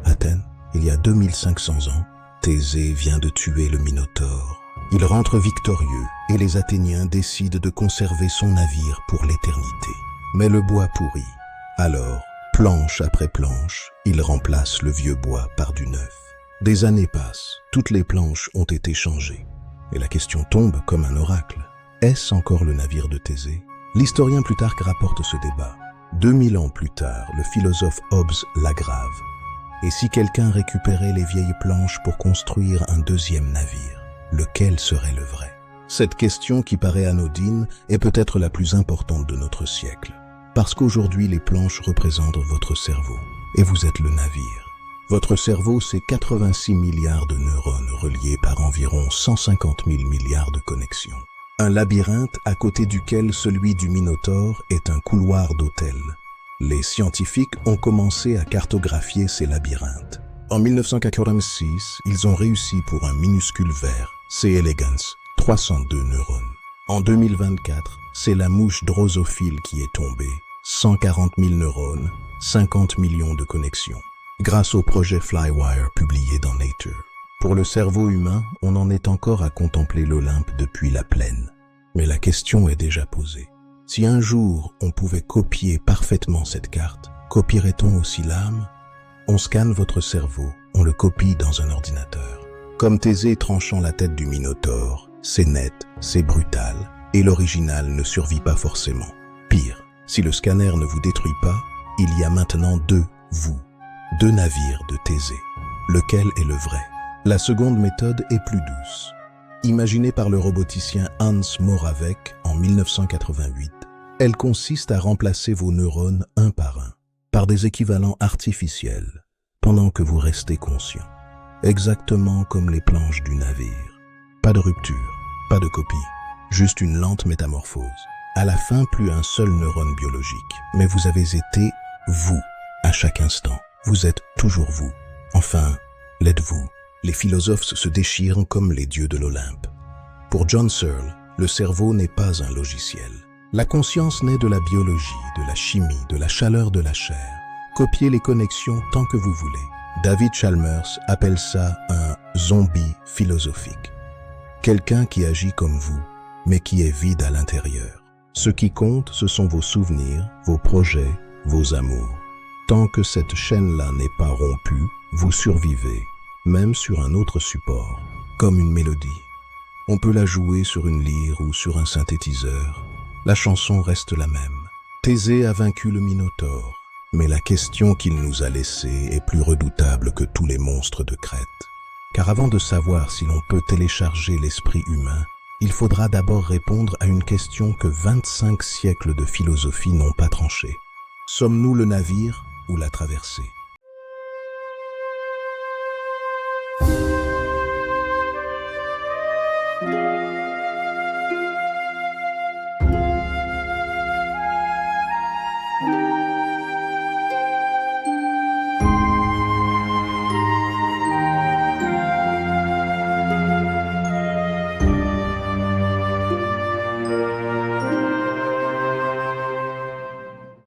Athènes, il y a 2500 ans, Thésée vient de tuer le Minotaure. Il rentre victorieux et les Athéniens décident de conserver son navire pour l'éternité. Mais le bois pourrit. Alors, planche après planche, il remplace le vieux bois par du neuf. Des années passent, toutes les planches ont été changées. Et la question tombe comme un oracle. Est-ce encore le navire de Thésée? L'historien Plutarque rapporte ce débat. 2000 ans plus tard, le philosophe Hobbes l'aggrave. Et si quelqu'un récupérait les vieilles planches pour construire un deuxième navire, lequel serait le vrai? Cette question qui paraît anodine est peut-être la plus importante de notre siècle. Parce qu'aujourd'hui, les planches représentent votre cerveau, et vous êtes le navire. Votre cerveau, c'est 86 milliards de neurones reliés par environ 150 000 milliards de connexions. Un labyrinthe à côté duquel celui du Minotaure est un couloir d'autel. Les scientifiques ont commencé à cartographier ces labyrinthes. En 1946, ils ont réussi pour un minuscule ver, C. elegans, 302 neurones. En 2024, c'est la mouche drosophile qui est tombée, 140 000 neurones, 50 millions de connexions, grâce au projet Flywire publié dans Nature. Pour le cerveau humain, on en est encore à contempler l'Olympe depuis la plaine. Mais la question est déjà posée. Si un jour on pouvait copier parfaitement cette carte, copierait-on aussi l'âme? On scanne votre cerveau, on le copie dans un ordinateur. Comme Thésée tranchant la tête du Minotaure, c'est net, c'est brutal, et l'original ne survit pas forcément. Pire, si le scanner ne vous détruit pas, il y a maintenant deux navires de Thésée. Lequel est le vrai? La seconde méthode est plus douce. Imaginée par le roboticien Hans Moravec en 1988, elle consiste à remplacer vos neurones un par un, par des équivalents artificiels, pendant que vous restez conscient. Exactement comme les planches du navire. Pas de rupture, pas de copie, juste une lente métamorphose. À la fin, plus un seul neurone biologique, mais vous avez été vous, à chaque instant. Vous êtes toujours vous. Enfin, l'êtes-vous. Les philosophes se déchirent comme les dieux de l'Olympe. Pour John Searle, le cerveau n'est pas un logiciel. La conscience naît de la biologie, de la chimie, de la chaleur de la chair. Copiez les connexions tant que vous voulez. David Chalmers appelle ça un zombie philosophique. Quelqu'un qui agit comme vous, mais qui est vide à l'intérieur. Ce qui compte, ce sont vos souvenirs, vos projets, vos amours. Tant que cette chaîne-là n'est pas rompue, vous survivez, même sur un autre support, comme une mélodie. On peut la jouer sur une lyre ou sur un synthétiseur. La chanson reste la même. Thésée a vaincu le Minotaure, mais la question qu'il nous a laissée est plus redoutable que tous les monstres de Crète. Car avant de savoir si l'on peut télécharger l'esprit humain, il faudra d'abord répondre à une question que 25 siècles de philosophie n'ont pas tranchée. Sommes-nous le navire ou la traversée?